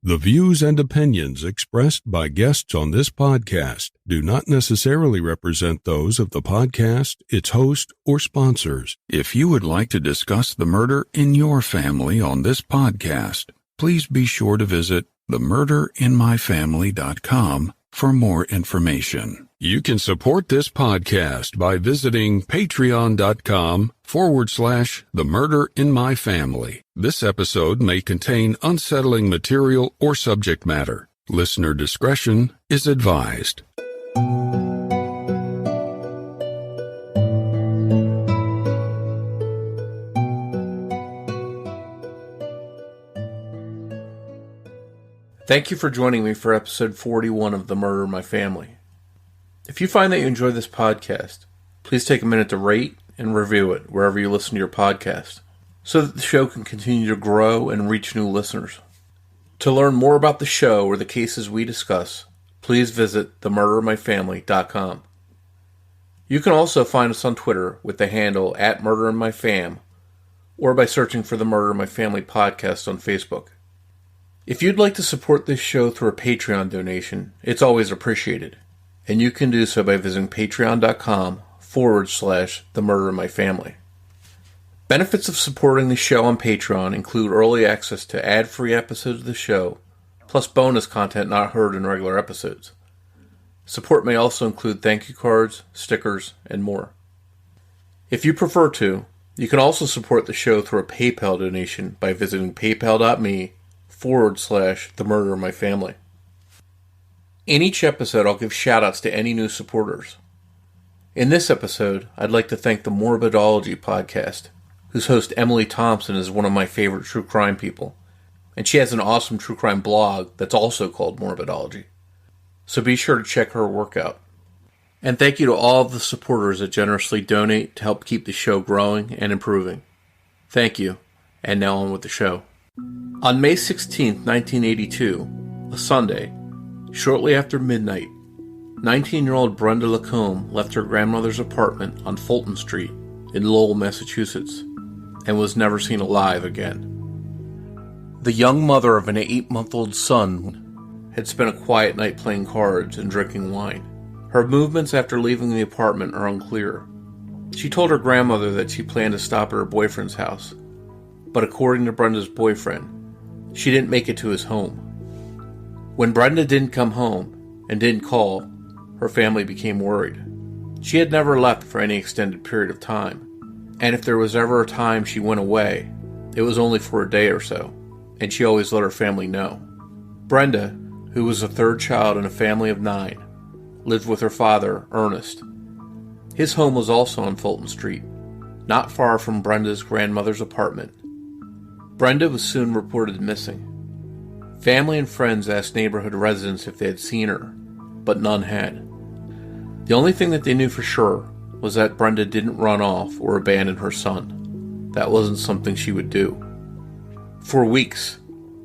The views and opinions expressed by guests on this podcast do not necessarily represent those of the podcast, its host, or sponsors. If you would like to discuss the murder in your family on this podcast, please be sure to visit themurderinmyfamily.com for more information. You can support this podcast by visiting patreon.com/themurderinmyfamily. This episode may contain unsettling material or subject matter. Listener discretion is advised. Thank you for joining me for episode 41 of The Murder in My Family. If you find that you enjoy this podcast, please take a minute to rate and review it wherever you listen to your podcast, so that the show can continue to grow and reach new listeners. To learn more about the show or the cases we discuss, please visit themurderinmyfamily.com. You can also find us on Twitter with the handle @MurderInMyFam, or by searching for the Murder in My Family podcast on Facebook. If you'd like to support this show through a Patreon donation, it's always appreciated, and you can do so by visiting patreon.com/themurderinmyfamily. Benefits of supporting the show on Patreon include early access to ad-free episodes of the show, plus bonus content not heard in regular episodes. Support may also include thank you cards, stickers, and more. If you prefer to, you can also support the show through a PayPal donation by visiting paypal.me/themurderinmyfamily. In each episode, I'll give shoutouts to any new supporters. In this episode, I'd like to thank the Morbidology podcast, whose host Emily Thompson is one of my favorite true crime people, and she has an awesome true crime blog that's also called Morbidology. So be sure to check her work out. And thank you to all of the supporters that generously donate to help keep the show growing and improving. Thank you, and now on with the show. On May 16, 1982, a Sunday, shortly after midnight, 19-year-old Brenda LaCombe left her grandmother's apartment on Fulton Street in Lowell, Massachusetts, and was never seen alive again. The young mother of an 8-month-old son had spent a quiet night playing cards and drinking wine. Her movements after leaving the apartment are unclear. She told her grandmother that she planned to stop at her boyfriend's house, but according to Brenda's boyfriend, she didn't make it to his home. When Brenda didn't come home and didn't call, her family became worried. She had never left for any extended period of time, and if there was ever a time she went away, it was only for a day or so, and she always let her family know. Brenda, who was the third child in a family of 9, lived with her father, Ernest. His home was also on Fulton Street, not far from Brenda's grandmother's apartment. Brenda was soon reported missing. Family and friends asked neighborhood residents if they had seen her, but none had. The only thing that they knew for sure was that Brenda didn't run off or abandon her son. That wasn't something she would do. For weeks,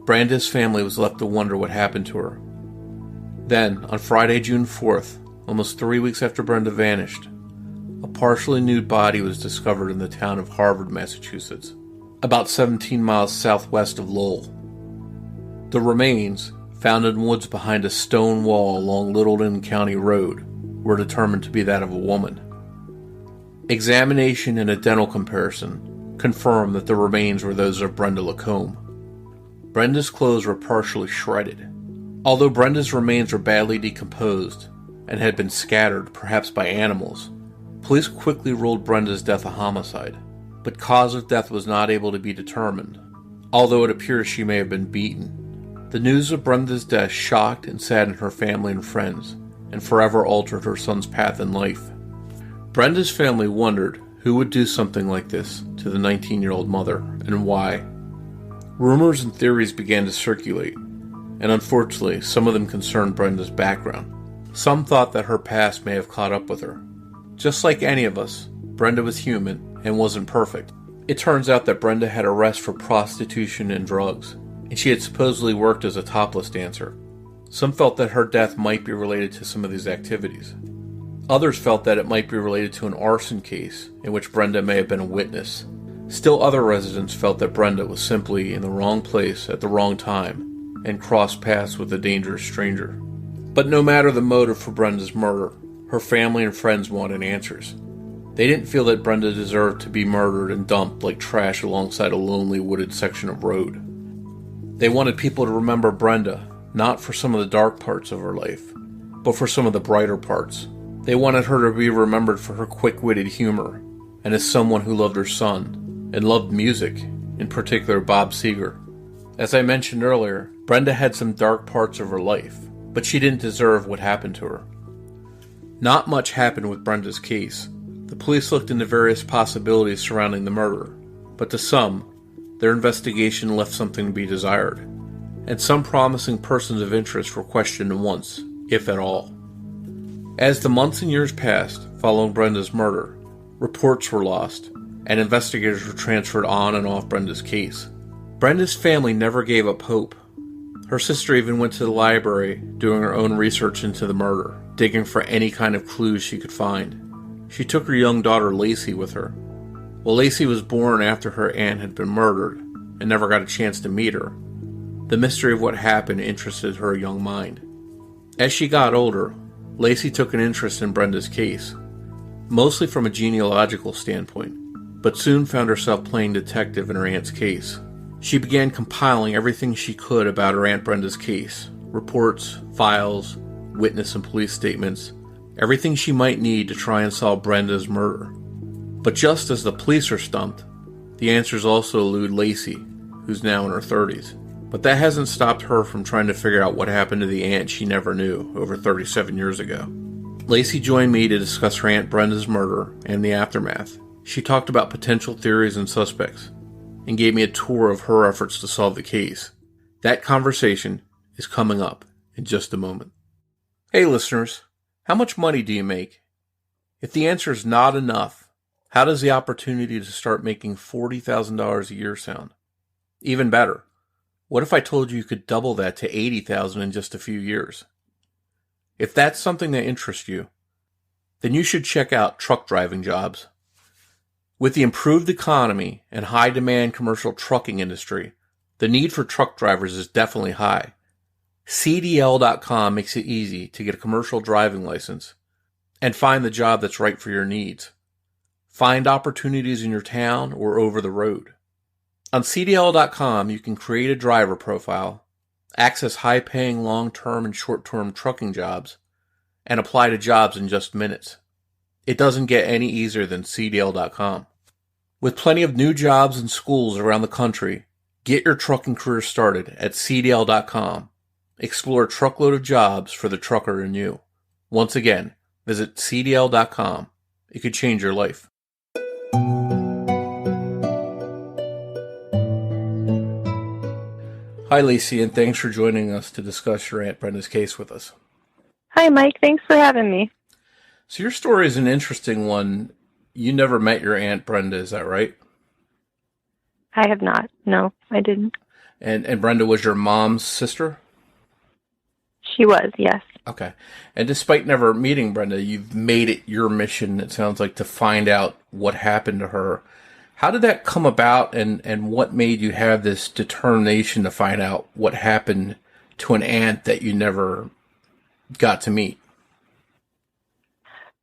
Brenda's family was left to wonder what happened to her. Then, on Friday, June 4th, almost 3 weeks after Brenda vanished, a partially nude body was discovered in the town of Harvard, Massachusetts, about 17 miles southwest of Lowell. The remains, found in woods behind a stone wall along Littleton County Road, were determined to be that of a woman. Examination and a dental comparison confirmed that the remains were those of Brenda LaCombe. Brenda's clothes were partially shredded. Although Brenda's remains were badly decomposed and had been scattered, perhaps by animals, police quickly ruled Brenda's death a homicide, but cause of death was not able to be determined, although it appears she may have been beaten. The news of Brenda's death shocked and saddened her family and friends, and forever altered her son's path in life. Brenda's family wondered who would do something like this to the 19-year-old mother, and why. Rumors and theories began to circulate, and unfortunately, some of them concerned Brenda's background. Some thought that her past may have caught up with her. Just like any of us, Brenda was human and wasn't perfect. It turns out that Brenda had arrests for prostitution and drugs, and she had supposedly worked as a topless dancer. Some felt that her death might be related to some of these activities. Others felt that it might be related to an arson case in which Brenda may have been a witness. Still other residents felt that Brenda was simply in the wrong place at the wrong time and crossed paths with a dangerous stranger. But no matter the motive for Brenda's murder, her family and friends wanted answers. They didn't feel that Brenda deserved to be murdered and dumped like trash alongside a lonely wooded section of road. They wanted people to remember Brenda, not for some of the dark parts of her life, but for some of the brighter parts. They wanted her to be remembered for her quick-witted humor, and as someone who loved her son, and loved music, in particular Bob Seger. As I mentioned earlier, Brenda had some dark parts of her life, but she didn't deserve what happened to her. Not much happened with Brenda's case. The police looked into various possibilities surrounding the murder, but to some, their investigation left something to be desired, and some promising persons of interest were questioned once, if at all. As the months and years passed following Brenda's murder, reports were lost, and investigators were transferred on and off Brenda's case. Brenda's family never gave up hope. Her sister even went to the library doing her own research into the murder, digging for any kind of clues she could find. She took her young daughter Lacey with her. Well, Lacey was born after her aunt had been murdered and never got a chance to meet her. The mystery of what happened interested her young mind. As she got older, Lacey took an interest in Brenda's case, mostly from a genealogical standpoint, but soon found herself playing detective in her aunt's case. She began compiling everything she could about her Aunt Brenda's case, reports, files, witness and police statements, everything she might need to try and solve Brenda's murder. But just as the police are stumped, the answers also elude Lacey, who's now in her 30s. But that hasn't stopped her from trying to figure out what happened to the aunt she never knew over 37 years ago. Lacey joined me to discuss her Aunt Brenda's murder and the aftermath. She talked about potential theories and suspects, and gave me a tour of her efforts to solve the case. That conversation is coming up in just a moment. Hey listeners, how much money do you make? If the answer is not enough, how does the opportunity to start making $40,000 a year sound? Even better, what if I told you could double that to $80,000 in just a few years? If that's something that interests you, then you should check out truck driving jobs. With the improved economy and high-demand commercial trucking industry, the need for truck drivers is definitely high. CDL.com makes it easy to get a commercial driving license and find the job that's right for your needs. Find opportunities in your town or over the road. On CDL.com, you can create a driver profile, access high-paying long-term and short-term trucking jobs, and apply to jobs in just minutes. It doesn't get any easier than CDL.com. With plenty of new jobs and schools around the country, get your trucking career started at CDL.com. Explore a truckload of jobs for the trucker in you. Once again, visit CDL.com. It could change your life. Hi, Lacey, and thanks for joining us to discuss your Aunt Brenda's case with us. Hi, Mike. Thanks for having me. So your story is an interesting one. You never met your Aunt Brenda, is that right? I have not. No, I didn't. And Brenda was your mom's sister? She was, yes. Okay. And despite never meeting Brenda, you've made it your mission, it sounds like, to find out what happened to her. How did that come about, and what made you have this determination to find out what happened to an aunt that you never got to meet?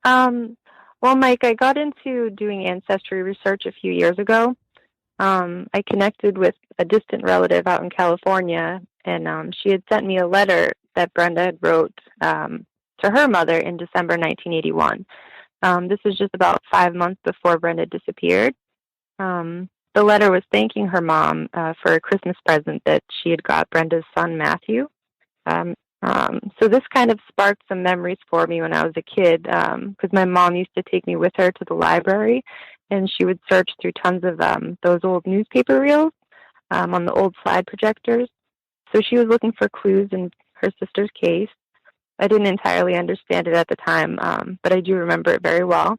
Well, Mike, I got into doing ancestry research a few years ago. I connected with a distant relative out in California, and she had sent me a letter that Brenda had wrote to her mother in December 1981. This was just about 5 months before Brenda disappeared. The letter was thanking her mom for a Christmas present that she had got Brenda's son, Matthew. So this kind of sparked some memories for me when I was a kid, because my mom used to take me with her to the library, and she would search through tons of those old newspaper reels on the old slide projectors. So she was looking for clues in her sister's case. I didn't entirely understand it at the time, but I do remember it very well.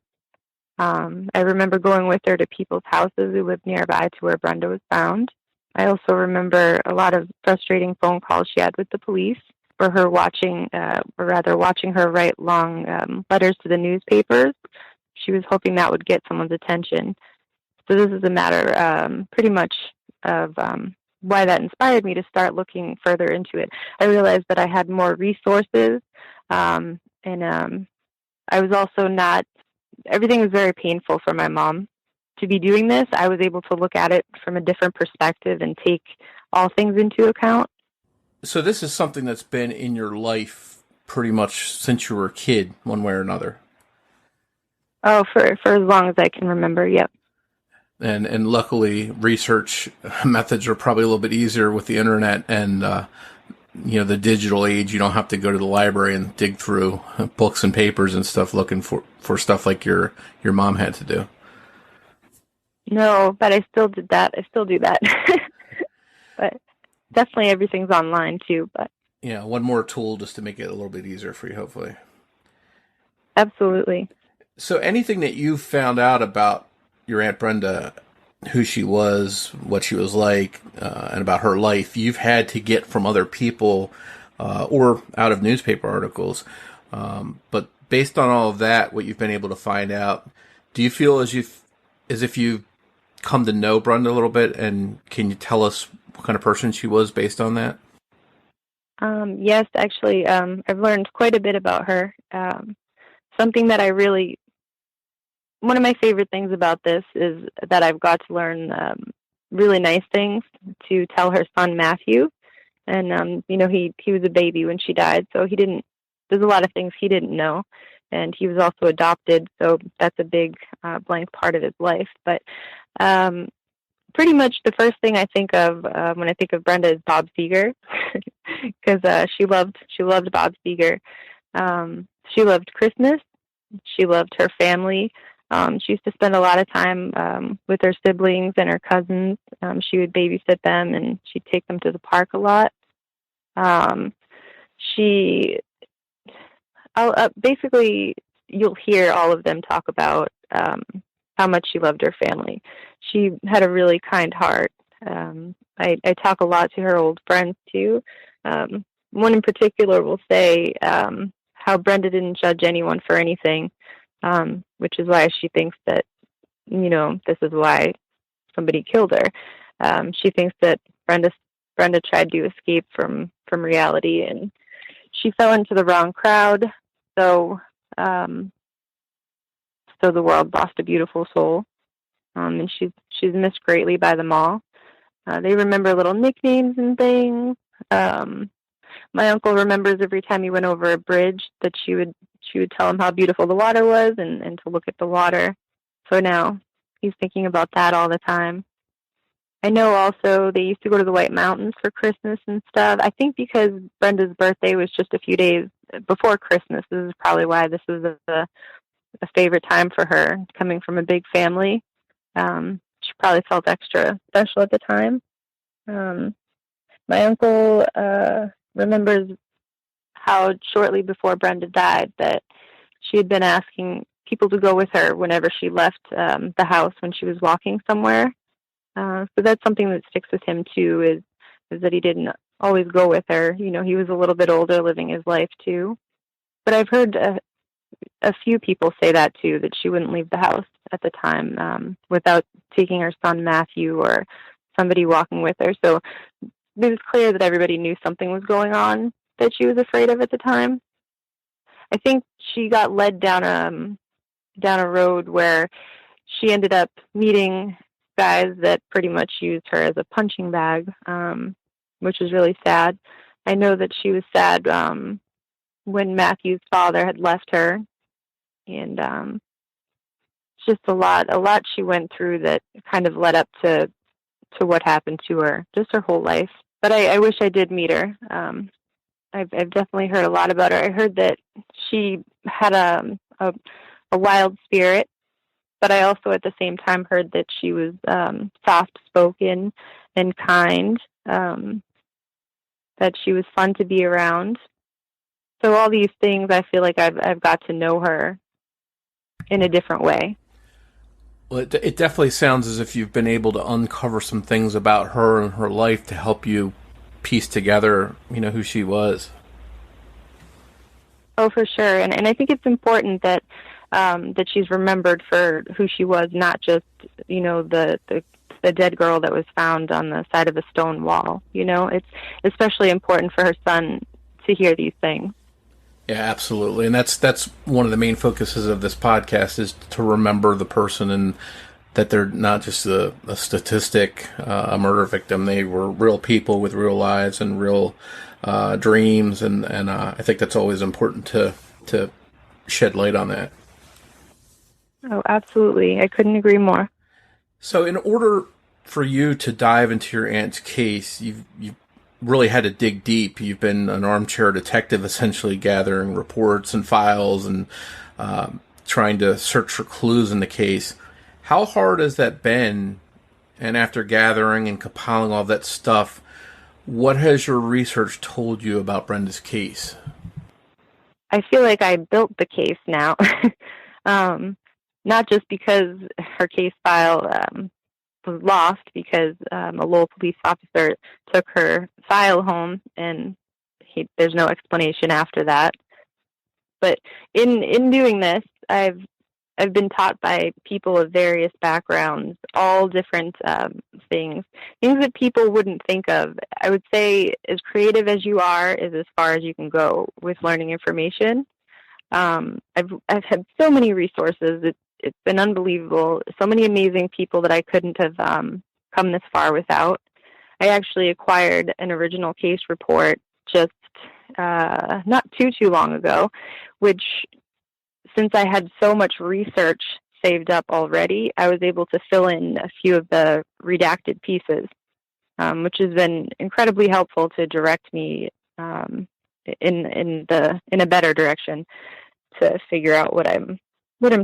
I remember going with her to people's houses who lived nearby to where Brenda was found. I also remember a lot of frustrating phone calls she had with the police for her watching her write long letters to the newspapers. She was hoping that would get someone's attention. So this is a matter pretty much of why that inspired me to start looking further into it. I realized that I had more resources, and I was also not, everything was very painful for my mom to be doing this. I was able to look at it from a different perspective and take all things into account. So this is something that's been in your life pretty much since you were a kid, one way or another. Oh, for as long as I can remember, yep. And luckily, research methods are probably a little bit easier with the internet and the digital age. You don't have to go to the library and dig through books and papers and stuff looking for stuff like your mom had to do. No, but I still did that. I still do that. But definitely everything's online too. But yeah, one more tool just to make it a little bit easier for you, hopefully. Absolutely. So anything that you found out about your Aunt Brenda, who she was, what she was like, and about her life, you've had to get from other people or out of newspaper articles. But based on all of that, what you've been able to find out, do you feel as if you've come to know Brenda a little bit, and can you tell us what kind of person she was based on that? Yes, actually, I've learned quite a bit about her. Something that one of my favorite things about this is that I've got to learn really nice things to tell her son Matthew. And he was a baby when she died, so there's a lot of things he didn't know. And he was also adopted, so that's a big blank part of his life. But pretty much the first thing I think of when I think of Brenda is Bob Seger, because she loved Bob Seger. She loved Christmas. She loved her family. She used to spend a lot of time with her siblings and her cousins. She would babysit them, and she'd take them to the park a lot. Basically, you'll hear all of them talk about how much she loved her family. She had a really kind heart. I talk a lot to her old friends, too. One in particular will say how Brenda didn't judge anyone for anything, which is why she thinks that, this is why somebody killed her. She thinks that Brenda tried to escape from reality, and she fell into the wrong crowd. So the world lost a beautiful soul, and she's missed greatly by them all. They remember little nicknames and things. My uncle remembers every time he went over a bridge that she would tell him how beautiful the water was and to look at the water. So now he's thinking about that all the time. I know also they used to go to the White Mountains for Christmas and stuff. I think because Brenda's birthday was just a few days before Christmas, this is probably why this was a favorite time for her, coming from a big family. She probably felt extra special at the time. My uncle remembers how shortly before Brenda died that she had been asking people to go with her whenever she left the house when she was walking somewhere. So that's something that sticks with him too, is that he didn't always go with her. He was a little bit older, living his life too. But I've heard a few people say that too, that she wouldn't leave the house at the time without taking her son Matthew or somebody walking with her. So it was clear that everybody knew something was going on that she was afraid of at the time. I think she got led down a road where she ended up meeting guys that pretty much used her as a punching bag, which was really sad. I know that she was sad when Matthew's father had left her, and just a lot she went through that kind of led up to what happened to her, just her whole life. But I wish I did meet her. I've definitely heard a lot about her. I heard that she had a wild spirit, but I also at the same time heard that she was soft-spoken and kind, that she was fun to be around. So all these things, I feel like I've got to know her in a different way. Well, it definitely sounds as if you've been able to uncover some things about her and her life to help you piece together, who she was. Oh, for sure. And I think it's important that she's remembered for who she was, not just, the the dead girl that was found on the side of a stone wall. It's especially important for her son to hear these things. Yeah, absolutely. And that's one of the main focuses of this podcast, is to remember the person, and that they're not just a statistic, a murder victim. They were real people with real lives and real dreams. And I think that's always important to shed light on that. Oh, absolutely. I couldn't agree more. So in order for you to dive into your aunt's case, you've really had to dig deep. You've been an armchair detective, essentially gathering reports and files and trying to search for clues in the case. How hard has that been? And after gathering and compiling all that stuff, what has your research told you about Brenda's case? I feel like I built the case now. Not just because her case file was lost because a Lowell police officer took her file home, and there's no explanation after that. But in doing this, I've been taught by people of various backgrounds, all different things that people wouldn't think of. I would say as creative as you are is as far as you can go with learning information. I've had so many resources. It's been unbelievable. So many amazing people that I couldn't have come this far without. I actually acquired an original case report just not too long ago, which, since I had so much research saved up already, I was able to fill in a few of the redacted pieces, which has been incredibly helpful to direct me in a better direction to figure out what I'm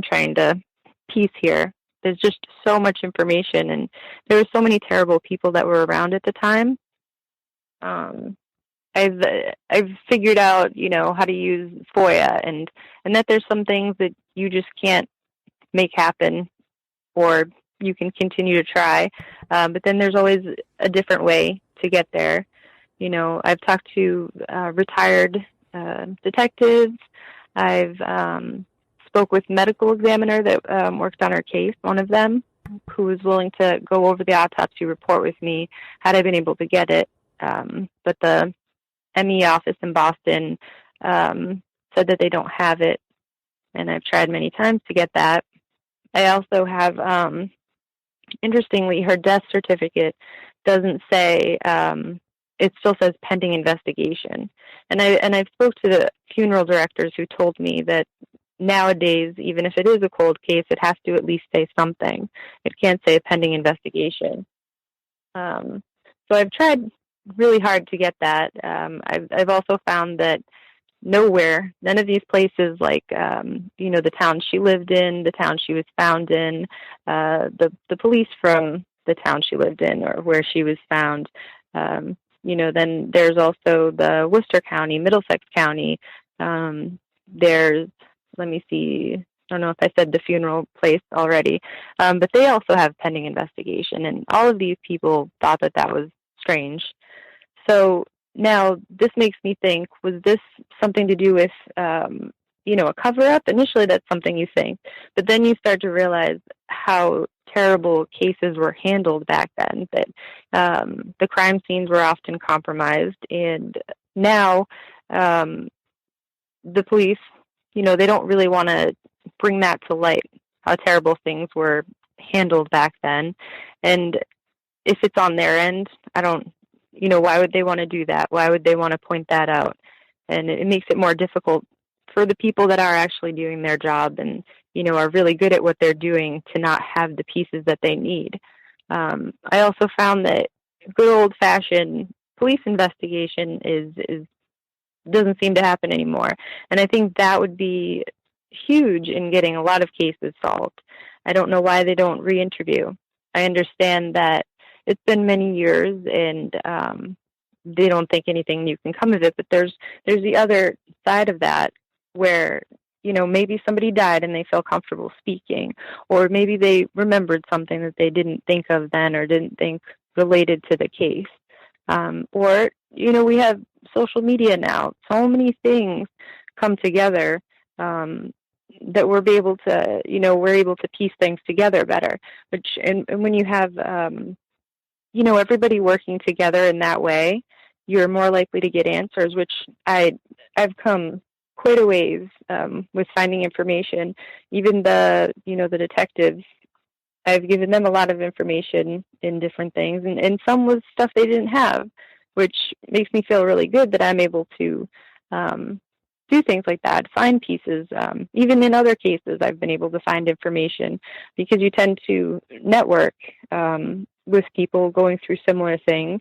trying to piece here. There's just so much information, and there were so many terrible people that were around at the time. I've figured out, how to use FOIA, and that there's some things that you just can't make happen, or you can continue to try. But then there's always a different way to get there. I've talked to retired detectives. I've spoke with medical examiner that worked on her case, one of them, who was willing to go over the autopsy report with me had I been able to get it. But the ME office in Boston said that they don't have it, and I've tried many times to get that. I also have, interestingly, her death certificate doesn't say, it still says pending investigation. And I've spoke to the funeral directors who told me that nowadays, even if it is a cold case, it has to at least say something. It can't say pending investigation. So I've tried really hard to get that. I've also found that none of these places, like the town she lived in, the town she was found in, the police from the town she lived in or where she was found. Then there's also the Worcester County, Middlesex County. There's, let me see, I don't know if I said the funeral place already, but they also have pending investigation. And all of these people thought that was strange. So now this makes me think, was this something to do with, a cover-up? Initially, that's something you think. But then you start to realize how terrible cases were handled back then, that the crime scenes were often compromised. And now the police, they don't really want to bring that to light, how terrible things were handled back then. And if it's on their end, why would they want to do that? Why would they want to point that out? And it makes it more difficult for the people that are actually doing their job and, are really good at what they're doing to not have the pieces that they need. I also found that good old-fashioned police investigation doesn't seem to happen anymore. And I think that would be huge in getting a lot of cases solved. I don't know why they don't re-interview. I understand that it's been many years and they don't think anything new can come of it, but there's the other side of that where, maybe somebody died and they feel comfortable speaking, or maybe they remembered something that they didn't think of then or didn't think related to the case. Or, we have social media now. So many things come together we're able to, we're able to piece things together better. And when you have, everybody working together in that way, you're more likely to get answers, which I've come quite a ways with finding information. Even the detectives, I've given them a lot of information in different things, and some was stuff they didn't have, which makes me feel really good that I'm able to do things like that, find pieces. Even in other cases, I've been able to find information because you tend to network with people going through similar things.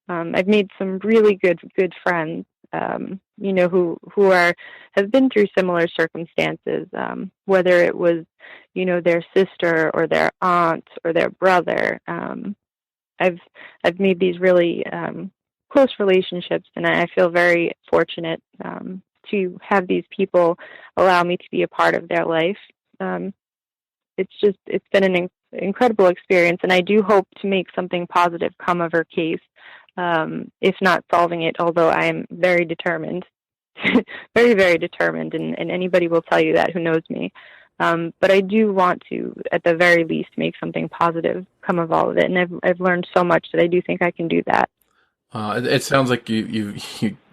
I've made some really good friends, who have been through similar circumstances, whether it was, their sister or their aunt or their brother. I've made these really close relationships, and I feel very fortunate to have these people allow me to be a part of their life. It's been an incredible experience, and I do hope to make something positive come of her case, if not solving it, although I am very determined, very, very determined, and anybody will tell you that who knows me. But I do want to, at the very least, make something positive come of all of it, and I've learned so much that I do think I can do that. It sounds like you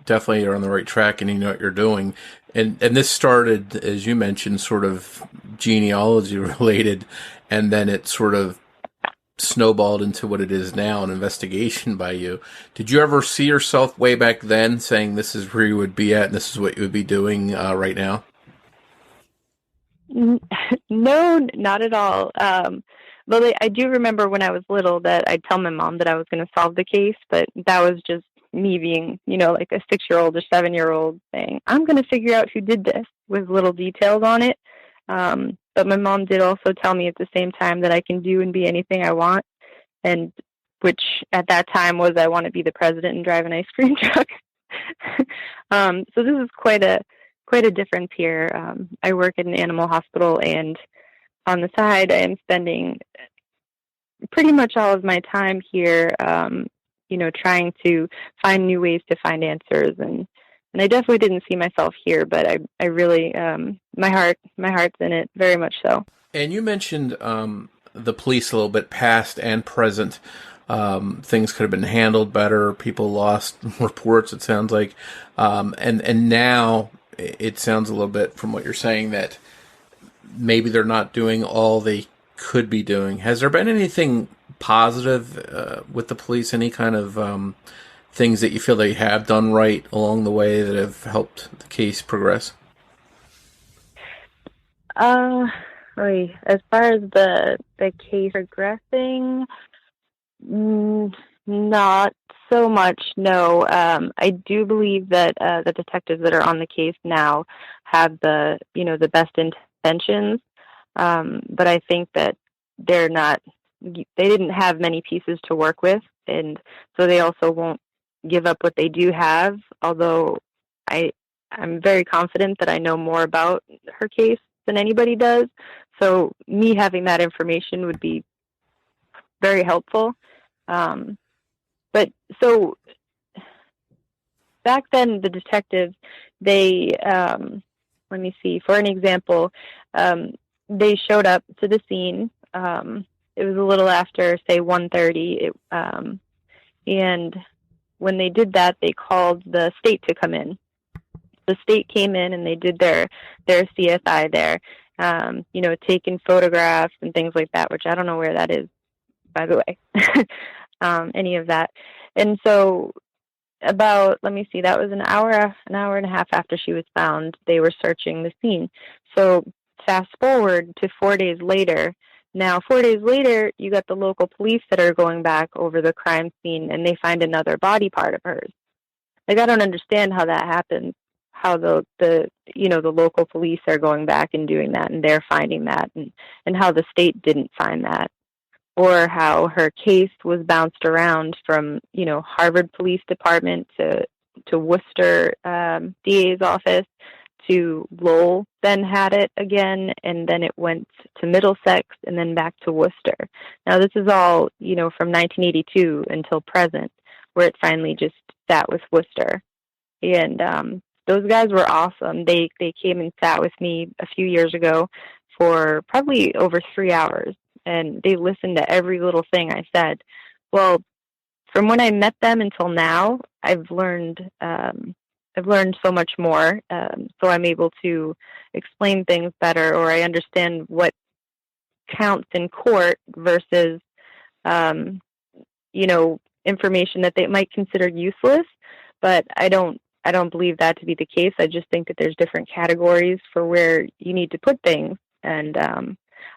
definitely are on the right track, and you know what you're doing. And this started, as you mentioned, sort of genealogy related, and then it sort of snowballed into what it is now, an investigation by you. Did you ever see yourself way back then saying this is where you would be at and this is what you would be doing right now? No, not at all. But I do remember when I was little that I'd tell my mom that I was going to solve the case, but that was just me being, like a 6-year-old or 7-year-old saying, I'm going to figure out who did this, with little details on it. But my mom did also tell me at the same time that I can do and be anything I want, and which at that time was I want to be the president and drive an ice cream truck. So this is quite a difference here. I work at an animal hospital, and on the side, I am spending pretty much all of my time here, trying to find new ways to find answers. And I definitely didn't see myself here, but I really, my heart's in it, very much so. And you mentioned the police a little bit, past and present. Things could have been handled better. People lost reports, it sounds like. And now it sounds a little bit from what you're saying that maybe they're not doing all they could be doing. Has there been anything positive with the police? Any kind of things that you feel they have done right along the way that have helped the case progress? As far as the case progressing, not so much, no. I do believe that the detectives that are on the case now have the best intentions, but I think that they didn't have many pieces to work with, and so they also won't give up what they do have, although I'm very confident that I know more about her case than anybody does, so me having that information would be very helpful. But so back then, the detectives, they, let me see, for an example, they showed up to the scene. It was a little after, say, 1:30, and when they did that, they called the state to come in. The state came in and they did their CSI there, taking photographs and things like that, which I don't know where that is, by the way, any of that. And so about, let me see, that was an hour and a half after she was found, they were searching the scene. So fast forward to 4 days later. Now, 4 days later, you got the local police that are going back over the crime scene, and they find another body part of hers. Like, I don't understand how that happens, how the local police are going back and doing that, and they're finding that, and how the state didn't find that, or how her case was bounced around from, Harvard Police Department to Worcester DA's office, to Lowell, then had it again, and then it went to Middlesex, and then back to Worcester. Now, this is all, from 1982 until present, where it finally just sat with Worcester. And those guys were awesome. They came and sat with me a few years ago for probably over 3 hours, and they listened to every little thing I said. Well, from when I met them until now, I've learned so much more. So I'm able to explain things better, or I understand what counts in court versus, information that they might consider useless. But I don't believe that to be the case. I just think that there's different categories for where you need to put things. And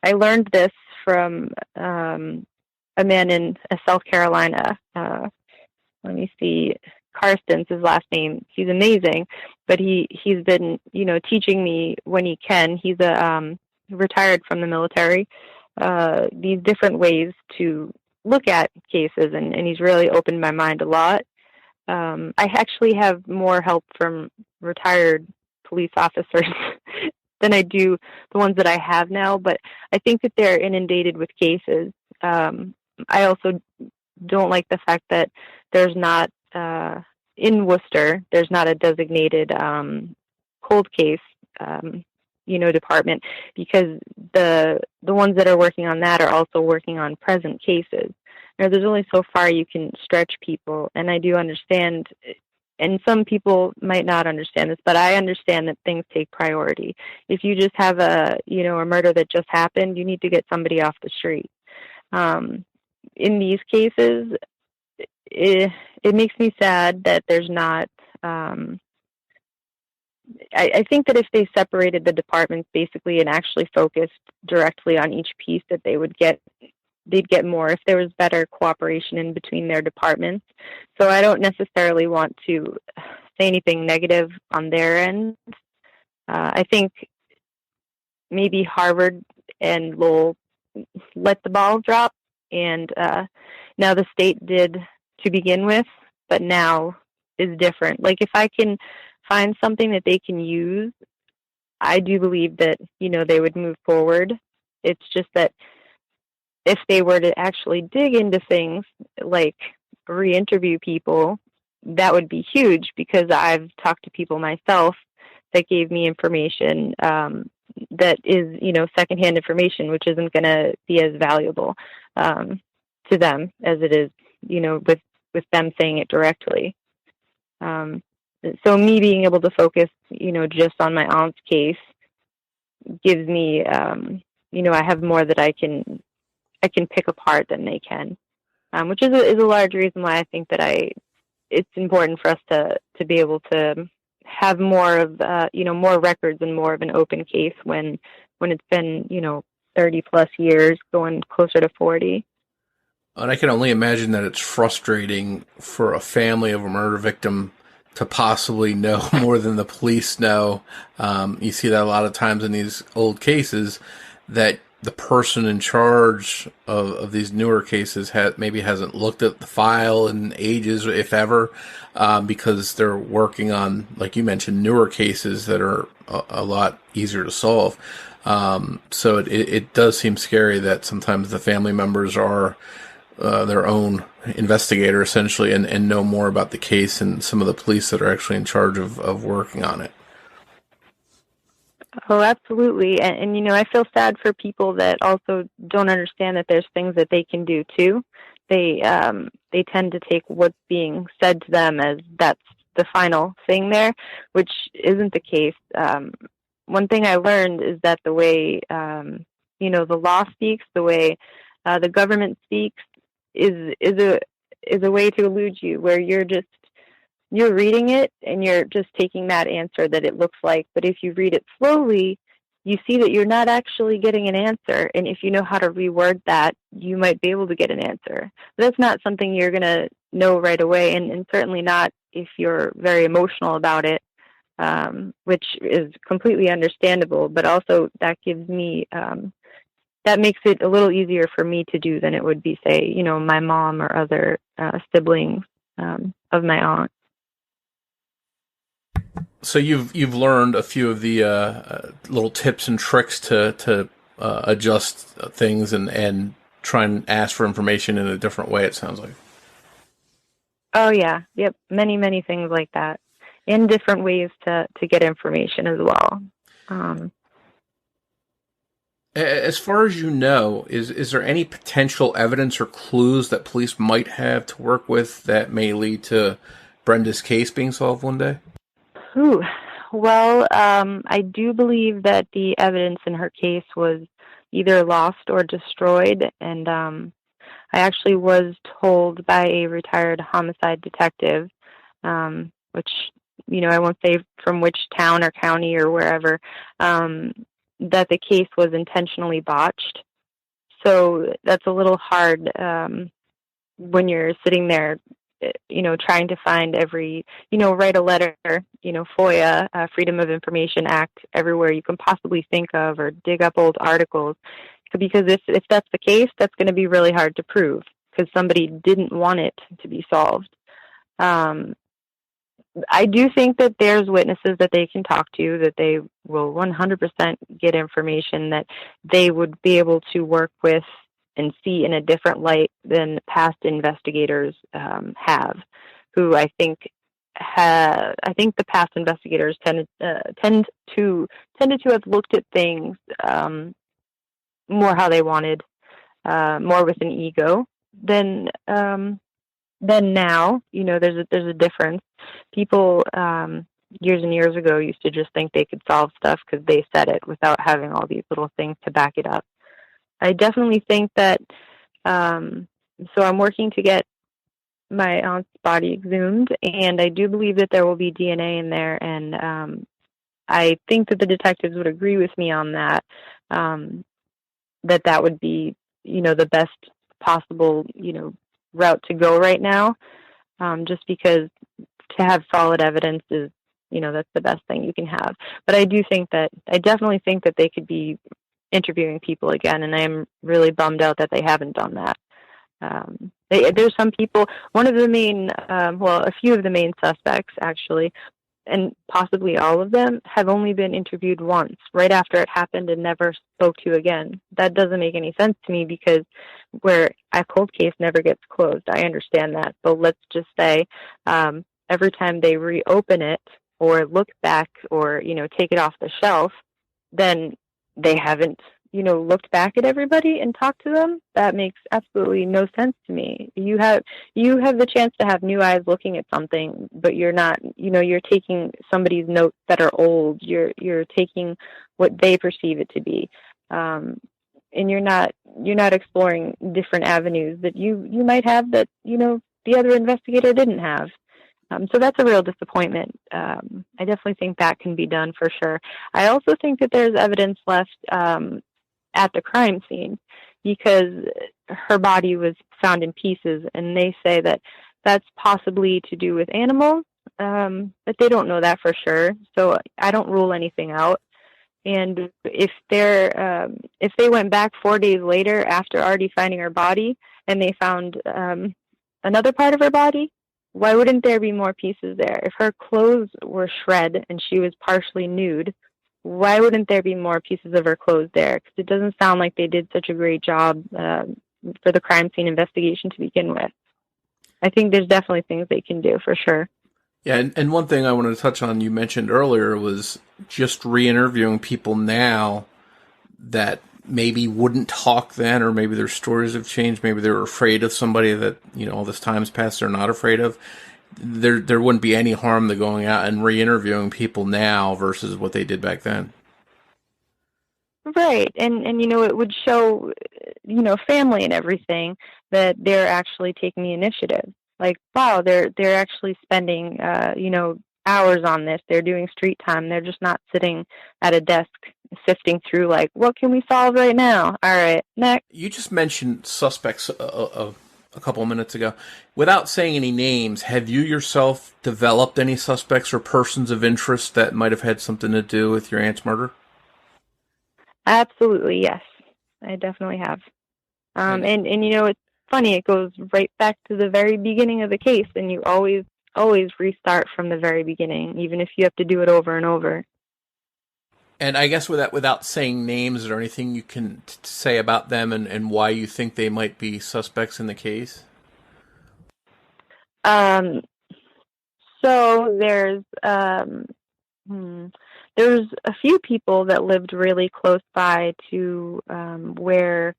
I learned this from a man in South Carolina. Let me see. Karsten's his last name. He's amazing, but he's been, teaching me when he can. He's retired from the military. These different ways to look at cases, and he's really opened my mind a lot. I actually have more help from retired police officers than I do the ones that I have now, but I think that they're inundated with cases. I also don't like the fact that there's not, in Worcester, there's not a designated cold case, department, because the ones that are working on that are also working on present cases. There's only so far you can stretch people, and I do understand, and some people might not understand this, but I understand that things take priority. If you just have a murder that just happened, you need to get somebody off the street. In these cases, it makes me sad that there's not. I think that if they separated the departments basically and actually focused directly on each piece, that they'd get more if there was better cooperation in between their departments. So I don't necessarily want to say anything negative on their end. I think maybe Harvard and Lowell let the ball drop, and now the state did to begin with, but now is different. Like, if I can find something that they can use, I do believe that, they would move forward. It's just that if they were to actually dig into things like re-interview people, that would be huge, because I've talked to people myself that gave me information that is, secondhand information, which isn't going to be as valuable to them as it is, with them saying it directly. So me being able to focus, just on my aunt's case gives me, I have more that I can pick apart than they can, which is a large reason why I think that it's important for us to be able to have more of, more records and more of an open case when it's been, 30 plus years, going closer to 40. And I can only imagine that it's frustrating for a family of a murder victim to possibly know more than the police know. You see that a lot of times in these old cases, that the person in charge of these newer cases maybe hasn't looked at the file in ages, if ever, because they're working on, like you mentioned, newer cases that are a lot easier to solve. So it does seem scary that sometimes the family members are their own investigator, essentially, and know more about the case than some of the police that are actually in charge of working on it. Oh, absolutely. And I feel sad for people that also don't understand that there's things that they can do too. They tend to take what's being said to them as that's the final thing there, which isn't the case. One thing I learned is that the way, the law speaks, the way the government speaks is a way to elude you, where you're reading it and you're just taking that answer that it looks like. But if you read it slowly, you see that you're not actually getting an answer. And if you know how to reword that, you might be able to get an answer. But that's not something you're going to know right away, and certainly not if you're very emotional about it, which is completely understandable. But also that gives me, that makes it a little easier for me to do than it would be, say, my mom or other siblings of my aunt. So you've learned a few of the little tips and tricks to adjust things and try and ask for information in a different way, it sounds like. Oh yeah, yep, many things like that. and different ways to get information as well. As far as you know, is there any potential evidence or clues that police might have to work with that may lead to Brenda's case being solved one day? Well, I do believe that the evidence in her case was either lost or destroyed, and I actually was told by a retired homicide detective, which, I won't say from which town or county or wherever, that the case was intentionally botched. So that's a little hard when you're sitting there, trying to find every, write a letter, FOIA, Freedom of Information Act, everywhere you can possibly think of, or dig up old articles. Because if that's the case, that's going to be really hard to prove because somebody didn't want it to be solved. I do think that there's witnesses that they can talk to, that they will 100% get information that they would be able to work with and see in a different light than past investigators have, who I think the past investigators tended to have looked at things more how they wanted, more with an ego than now. There's a difference. People years and years ago used to just think they could solve stuff because they said it without having all these little things to back it up. I definitely think that, so I'm working to get my aunt's body exhumed, and I do believe that there will be DNA in there, and I think that the detectives would agree with me on that, that would be, the best possible, route to go right now, just because to have solid evidence is, that's the best thing you can have. But I definitely think that they could be interviewing people again, and I'm really bummed out that they haven't done that. There's some people, one of the main, a few of the main suspects actually, and possibly all of them, have only been interviewed once, right after it happened, and never spoke to again. That doesn't make any sense to me, because where a cold case never gets closed, I understand that. But let's just say every time they reopen it or look back or, take it off the shelf, then they haven't, looked back at everybody and talked to them. That makes absolutely no sense to me. You have the chance to have new eyes looking at something, but you're not, you're taking somebody's notes that are old. You're taking what they perceive it to be. And you're not exploring different avenues that you might have that, the other investigator didn't have. So that's a real disappointment. I definitely think that can be done for sure. I also think that there's evidence left at the crime scene, because her body was found in pieces, and they say that that's possibly to do with animals, but they don't know that for sure. So I don't rule anything out. And if they went back 4 days later after already finding her body, and they found another part of her body, why wouldn't there be more pieces there? If her clothes were shred and she was partially nude, why wouldn't there be more pieces of her clothes there? Because it doesn't sound like they did such a great job for the crime scene investigation to begin with. I think there's definitely things they can do for sure. Yeah, and one thing I wanted to touch on, you mentioned earlier, was just re-interviewing people now that maybe wouldn't talk then, or maybe their stories have changed. Maybe they're afraid of somebody that, all this time's passed, they're not afraid of. There wouldn't be any harm to going out and re-interviewing people now versus what they did back then. Right, and it would show, family and everything, that they're actually taking the initiative. Like, wow, they're actually spending, hours on this. They're doing street time. They're just not sitting at a desk sifting through, like, what can we solve right now? All right, next. You just mentioned suspects a couple of minutes ago. Without saying any names, have you yourself developed any suspects or persons of interest that might have had something to do with your aunt's murder? Absolutely, yes. I definitely have. And it's funny, it goes right back to the very beginning of the case, and you always restart from the very beginning, even if you have to do it over and over. And I guess without saying names, is there anything you can say about them and why you think they might be suspects in the case? So there's a few people that lived really close by to where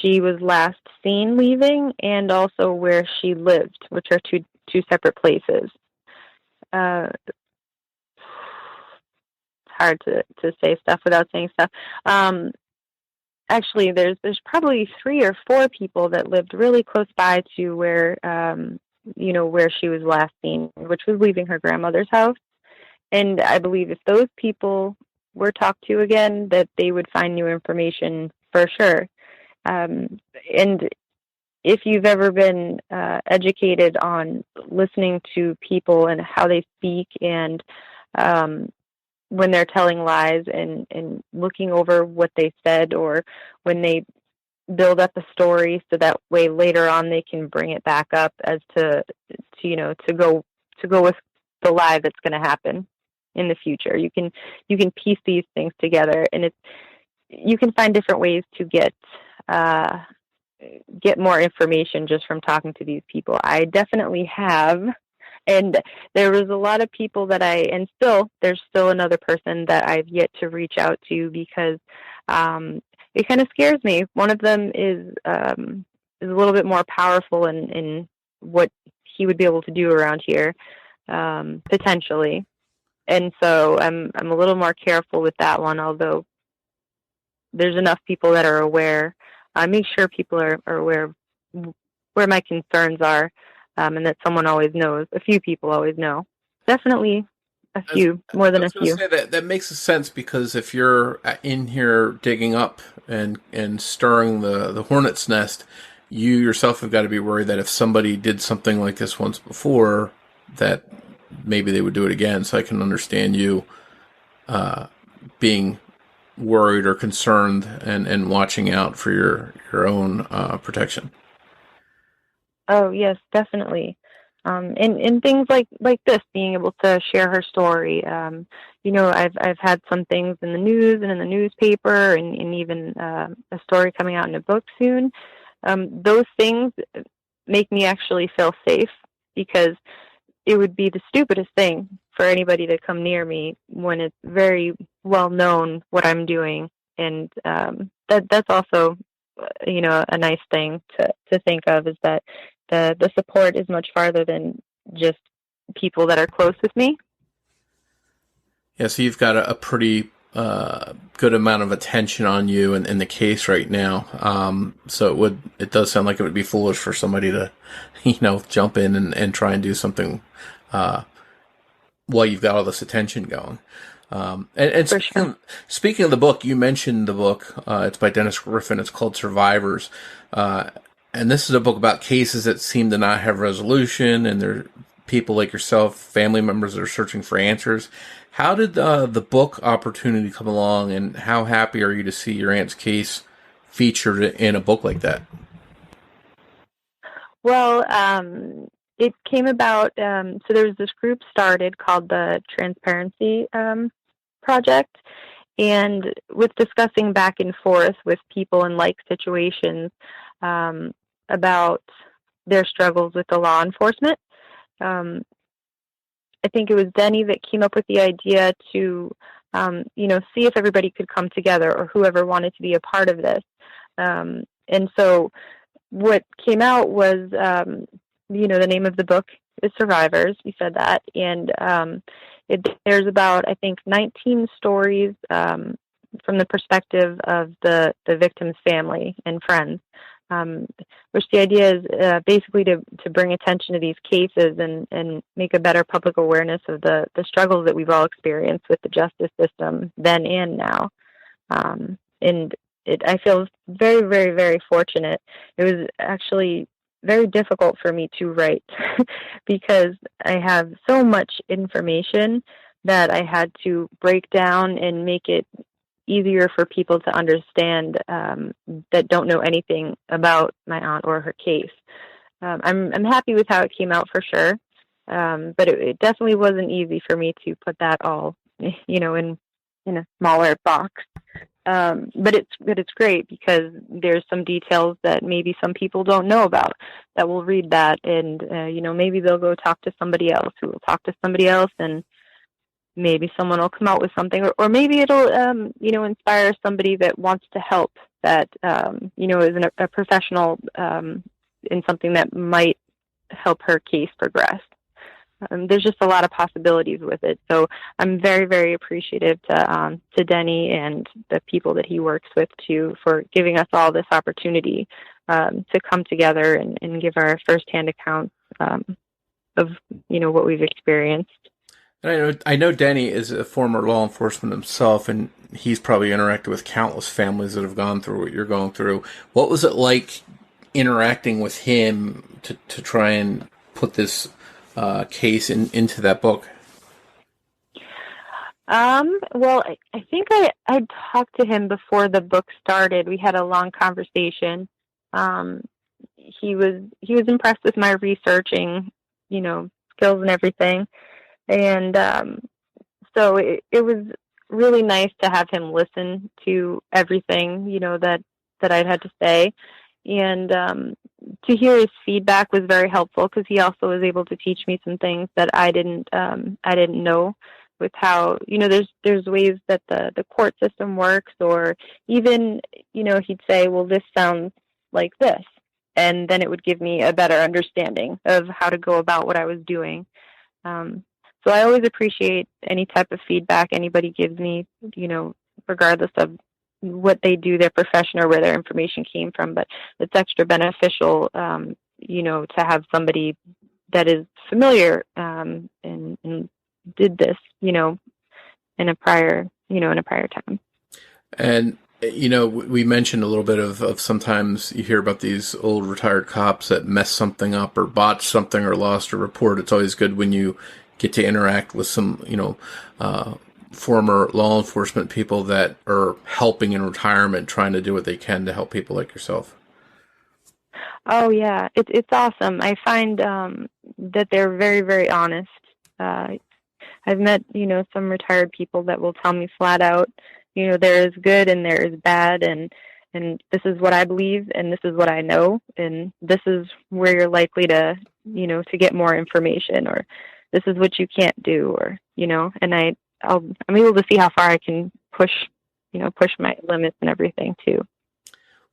she was last seen leaving, and also where she lived, which are two separate places. It's hard to say stuff without saying stuff. Actually, there's probably 3 or 4 people that lived really close by to where where she was last seen, which was leaving her grandmother's house. And I believe if those people were talked to again, that they would find new information for sure. And if you've ever been educated on listening to people and how they speak, and when they're telling lies, and looking over what they said, or when they build up a story so that way later on they can bring it back up as to go with the lie that's going to happen in the future. You can piece these things together, and you can find different ways to get more information just from talking to these people. I definitely have. And there was a lot of people that there's still another person that I've yet to reach out to, because it kind of scares me. One of them is a little bit more powerful in what he would be able to do around here, potentially. And so I'm a little more careful with that one, although there's enough people that are aware. I make sure people are aware where my concerns are, and that someone always knows. A few people always know. Definitely a few, more than a few. Say that makes sense, because if you're in here digging up and stirring the hornet's nest, you yourself have got to be worried that if somebody did something like this once before, that maybe they would do it again. So I can understand you being worried or concerned and watching out for your own protection. Oh yes, definitely. And things like this, being able to share her story. I've had some things in the news and in the newspaper, and even a story coming out in a book soon. Those things make me actually feel safe, because it would be the stupidest thing for anybody to come near me when it's very well known what I'm doing. And that's also, a nice thing to think of, is that the support is much farther than just people that are close with me. Yeah, so you've got a pretty good amount of attention on you in the case right now. So it does sound like it would be foolish for somebody to, jump in and try and do something while you've got all this attention going. And speaking of the book, you mentioned the book. It's by Dennis Griffin. It's called Survivors. And this is a book about cases that seem to not have resolution, and there are people like yourself, family members that are searching for answers. How did the book opportunity come along, and how happy are you to see your aunt's case featured in a book like that? Well, it came about, so there was this group started called the Transparency Project, and with discussing back and forth with people in like situations about their struggles with the law enforcement. I think it was Denny that came up with the idea to, see if everybody could come together, or whoever wanted to be a part of this. And so what came out was, the name of the book is Survivors. We said that. And there's about, I think, 19 stories from the perspective of the victim's family and friends. Which the idea is basically to bring attention to these cases and make a better public awareness of the struggles that we've all experienced with the justice system then and now. I feel very, very, very fortunate. It was actually very difficult for me to write because I have so much information that I had to break down and make it easier for people to understand that don't know anything about my aunt or her case. I'm happy with how it came out for sure, but it definitely wasn't easy for me to put that all, in a smaller box. But it's great because there's some details that maybe some people don't know about that will read that, and maybe they'll go talk to somebody else who will talk to somebody else, and maybe someone will come out with something, or maybe it'll inspire somebody that wants to help, that is a professional in something that might help her case progress. There's just a lot of possibilities with it. So I'm very, very appreciative to Denny and the people that he works with for giving us all this opportunity to come together and give our firsthand accounts of what we've experienced. And I know Denny is a former law enforcement himself, and he's probably interacted with countless families that have gone through what you're going through. What was it like interacting with him to try and put this case into that book? Well, I think I talked to him before the book started. We had a long conversation. He was impressed with my researching, skills and everything. And so it was really nice to have him listen to everything, that I'd had to say. And to hear his feedback was very helpful, because he also was able to teach me some things that I didn't know, with how there's ways that the court system works, or even he'd say, well, this sounds like this, and then it would give me a better understanding of how to go about what I was doing. So I always appreciate any type of feedback anybody gives me, regardless of what they do, their profession, or where their information came from. But it's extra beneficial, to have somebody that is familiar and did this, in a prior time. And we mentioned a little bit of sometimes you hear about these old retired cops that mess something up or botched something or lost a report. It's always good when you get to interact with some, former law enforcement people that are helping in retirement, trying to do what they can to help people like yourself. Oh yeah, it's awesome. I find that they're very, very honest. I've met some retired people that will tell me flat out, there is good and there is bad, and this is what I believe, and this is what I know, and this is where you're likely to to get more information, or this is what you can't do, or and I'm able to see how far I can push my limits and everything too.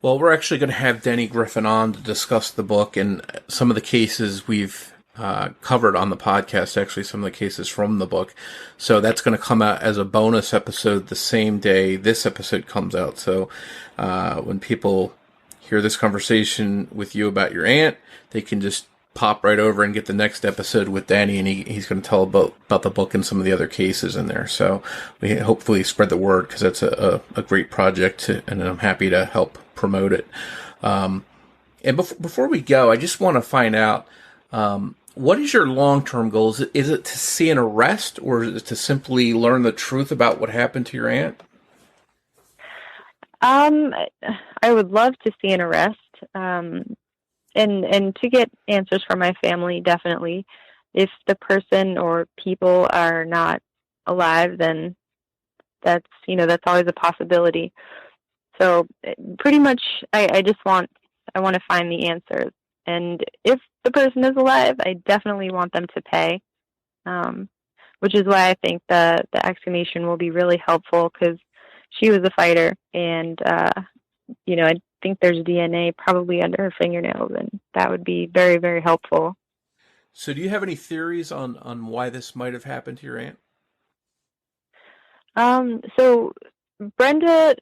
Well, we're actually going to have Denny Griffin on to discuss the book and some of the cases we've covered on the podcast, actually some of the cases from the book. So that's going to come out as a bonus episode the same day this episode comes out. So when people hear this conversation with you about your aunt, they can just pop right over and get the next episode with Danny, and he's going to tell about the book and some of the other cases in there. So we hopefully spread the word, because that's a great project, and I'm happy to help promote it. And before we go, I just want to find out, what is your long-term goal? Is it to see an arrest, or is it to simply learn the truth about what happened to your aunt? I would love to see an arrest. And to get answers from my family, definitely. If the person or people are not alive, then that's always a possibility. So pretty much, I want to find the answers. And if the person is alive, I definitely want them to pay, which is why I think the exhumation will be really helpful, because she was a fighter, and I think there's DNA probably under her fingernails, and that would be very, very helpful. So do you have any theories on why this might have happened to your aunt? So Brenda,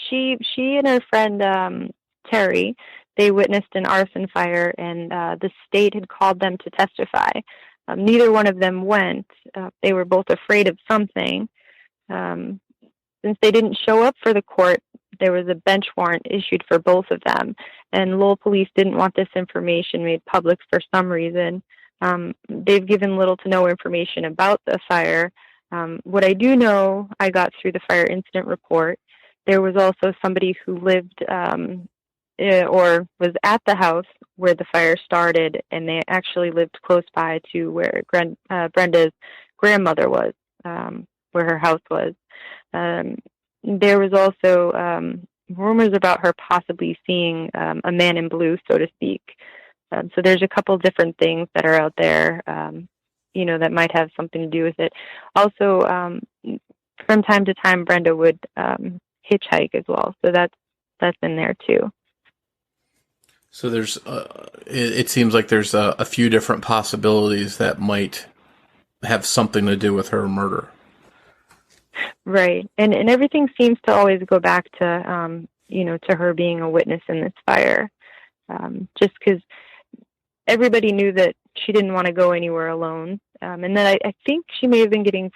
she and her friend Terry, they witnessed an arson fire, and the state had called them to testify. Neither one of them went. They were both afraid of something. Since they didn't show up for the court, there was a bench warrant issued for both of them, and Lowell police didn't want this information made public for some reason. They've given little to no information about the fire. What I do know, I got through the fire incident report. There was also somebody who lived or was at the house where the fire started, and they actually lived close by to where Brenda's grandmother was, where her house was. there was also rumors about her possibly seeing a man in blue, so to speak. So there's a couple different things that are out there, that might have something to do with it. Also, from time to time, Brenda would hitchhike as well, so that's in there too. So there's, it seems like there's a few different possibilities that might have something to do with her murder. Right, and everything seems to always go back to to her being a witness in this fire, just because everybody knew that she didn't want to go anywhere alone, and then I think she may have been getting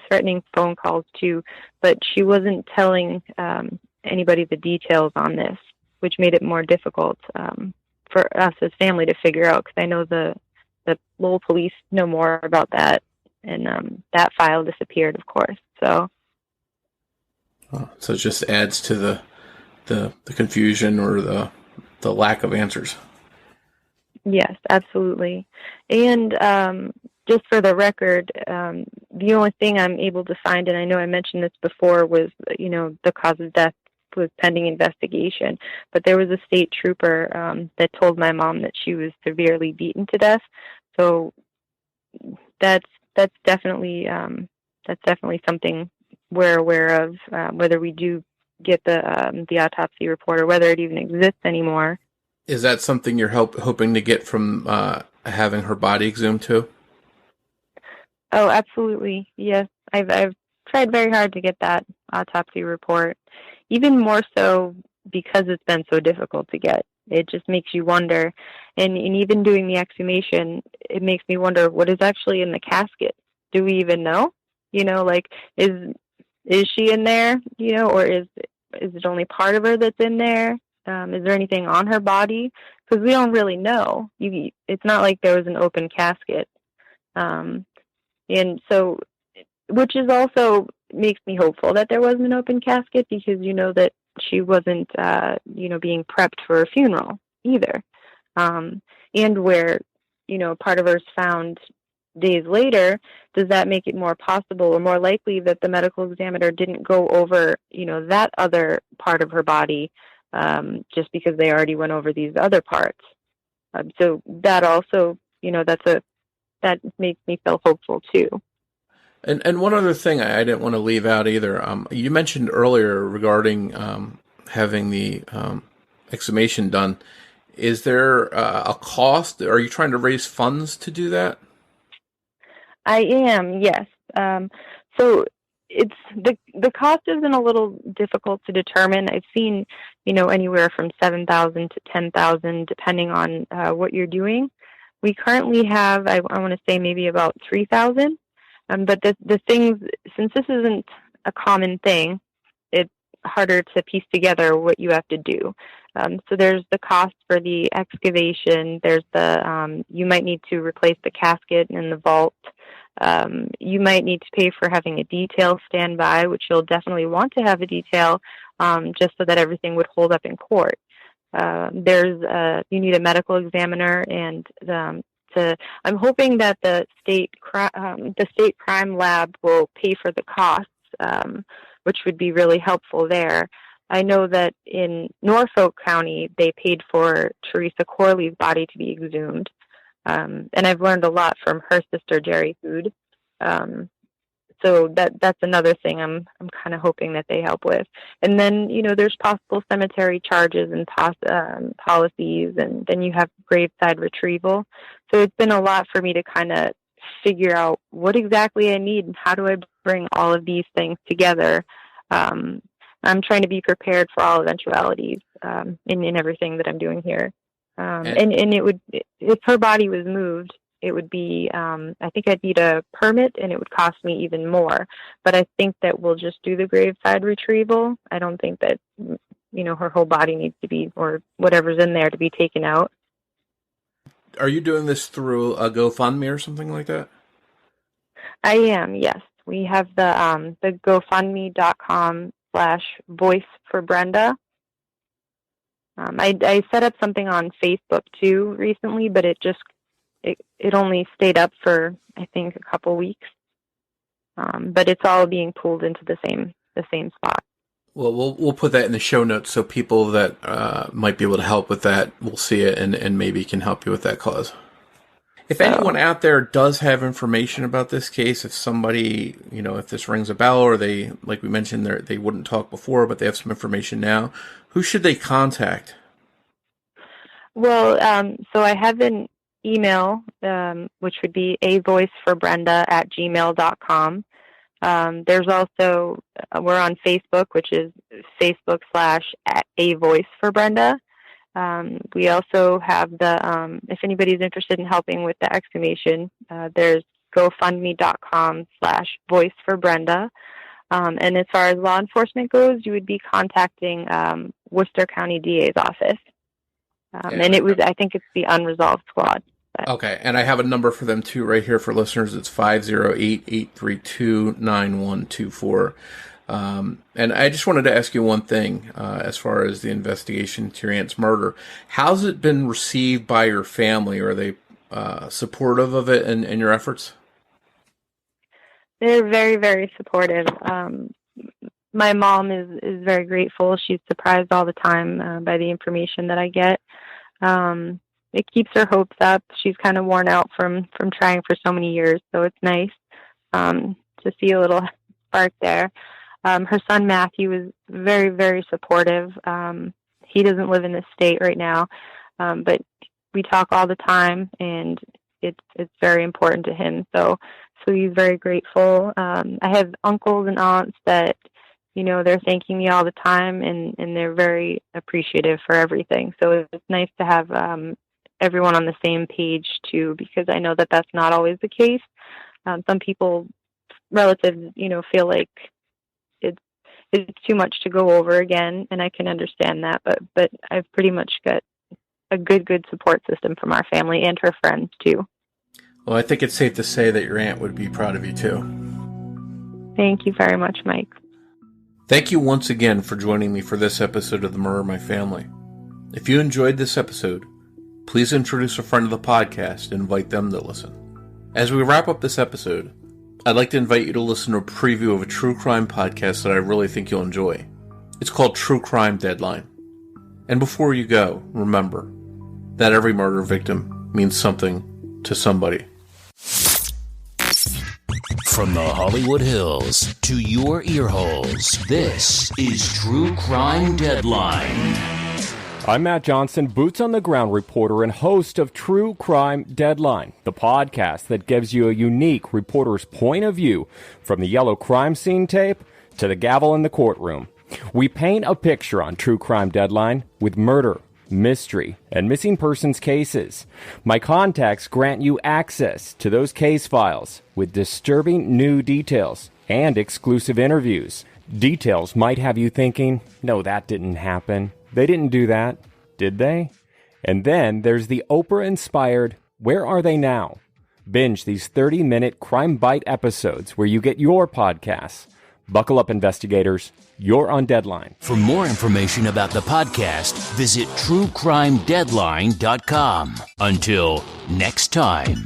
threatening phone calls too, but she wasn't telling anybody the details on this, which made it more difficult for us as family to figure out, because I know the Lowell police know more about that, and that file disappeared, of course. So it just adds to the confusion or the lack of answers. Yes, absolutely. And just for the record, the only thing I'm able to find, and I know I mentioned this before, was, the cause of death was pending investigation. But there was a state trooper that told my mom that she was severely beaten to death. So that's definitely something we're aware of, whether we do get the autopsy report or whether it even exists anymore. Is that something you're hoping to get from having her body exhumed too? Oh, absolutely. Yes. I've tried very hard to get that autopsy report, even more so because it's been so difficult to get. It just makes you wonder. And even doing the exhumation, it makes me wonder what is actually in the casket. Do we even know? Is she in there, or is it only part of her that's in there? Is there anything on her body? Because we don't really know. It's not like there was an open casket. And so, which is also makes me hopeful that there wasn't an open casket, because that she wasn't, being prepped for a funeral either. And where, part of her is found days later, does that make it more possible or more likely that the medical examiner didn't go over, that other part of her body, just because they already went over these other parts? So that also, that makes me feel hopeful too. And one other thing I didn't want to leave out either. You mentioned earlier regarding having the exhumation done. Is there a cost? Are you trying to raise funds to do that? I am, yes. So it's the cost isn't a little difficult to determine. I've seen, anywhere from $7,000 to $10,000, depending on what you're doing. We currently have, I want to say, maybe about $3,000. But the things, since this isn't a common thing, it's harder to piece together what you have to do. So there's the cost for the excavation. There's you might need to replace the casket in the vault. You might need to pay for having a detail stand by, which you'll definitely want to have a detail, just so that everything would hold up in court. You need a medical examiner, and I'm hoping that the state crime lab will pay for the costs, which would be really helpful there. I know that in Norfolk County, they paid for Teresa Corley's body to be exhumed. And I've learned a lot from her sister, Jerry Hood. So that's another thing I'm kind of hoping that they help with. And then, there's possible cemetery charges and policies, and then you have graveside retrieval. So it's been a lot for me to kind of figure out what exactly I need and how do I bring all of these things together. I'm trying to be prepared for all eventualities in everything that I'm doing here. And it would, if her body was moved, it would be, I think I'd need a permit, and it would cost me even more. But I think that we'll just do the graveside retrieval. I don't think that, her whole body needs to be, or whatever's in there, to be taken out. Are you doing this through a GoFundMe or something like that? I am, yes. We have the GoFundMe.com/Voice for Brenda. I set up something on Facebook too recently, but it only stayed up for, I think, a couple weeks. But it's all being pulled into the same spot. Well, we'll put that in the show notes so people that might be able to help with that will see it and maybe can help you with that cause. If anyone out there does have information about this case, if somebody, if this rings a bell or they, like we mentioned, they wouldn't talk before, but they have some information now, who should they contact? Well, so I have an email, which would be avoiceforbrenda@gmail.com. There's also, we're on Facebook, which is Facebook.com/avoiceforbrenda. We also have if anybody's interested in helping with the exhumation, there's gofundme.com/voiceforbrenda. And as far as law enforcement goes, you would be contacting Worcester County DA's office. And I think it's the Unresolved Squad. Okay, and I have a number for them too right here for listeners. It's 508-832-9124. And I just wanted to ask you one thing as far as the investigation to your aunt's murder. How's it been received by your family? Are they supportive of it and your efforts? They're very, very supportive. My mom is very grateful. She's surprised all the time by the information that I get. It keeps her hopes up. She's kind of worn out from trying for so many years, so it's nice to see a little spark there. Her son Matthew is very, very supportive. He doesn't live in this state right now, but we talk all the time, and it's very important to him. So he's very grateful. I have uncles and aunts that, they're thanking me all the time, and they're very appreciative for everything. So it's nice to have everyone on the same page too, because I know that that's not always the case. Some people, relatives, feel like it's too much to go over again, and I can understand that. But I've pretty much got a good support system from our family and her friends too. Well, I think it's safe to say that your aunt would be proud of you too. Thank you very much, Mike. Thank you once again for joining me for this episode of The Murder of My Family. If you enjoyed this episode, please introduce a friend of the podcast and invite them to listen. As we wrap up this episode, I'd like to invite you to listen to a preview of a true crime podcast that I really think you'll enjoy. It's called True Crime Deadline. And before you go, remember that every murder victim means something to somebody. From the Hollywood Hills to your earholes, this is True Crime Deadline. I'm Matt Johnson, boots-on-the-ground reporter and host of True Crime Deadline, the podcast that gives you a unique reporter's point of view from the yellow crime scene tape to the gavel in the courtroom. We paint a picture on True Crime Deadline with murder, mystery, and missing persons cases. My contacts grant you access to those case files with disturbing new details and exclusive interviews. Details might have you thinking, no, that didn't happen. They didn't do that, did they? And then there's the Oprah-inspired Where Are They Now? Binge these 30-minute Crime Bite episodes where you get your podcasts. Buckle up, investigators. You're on deadline. For more information about the podcast, visit truecrimedeadline.com. Until next time.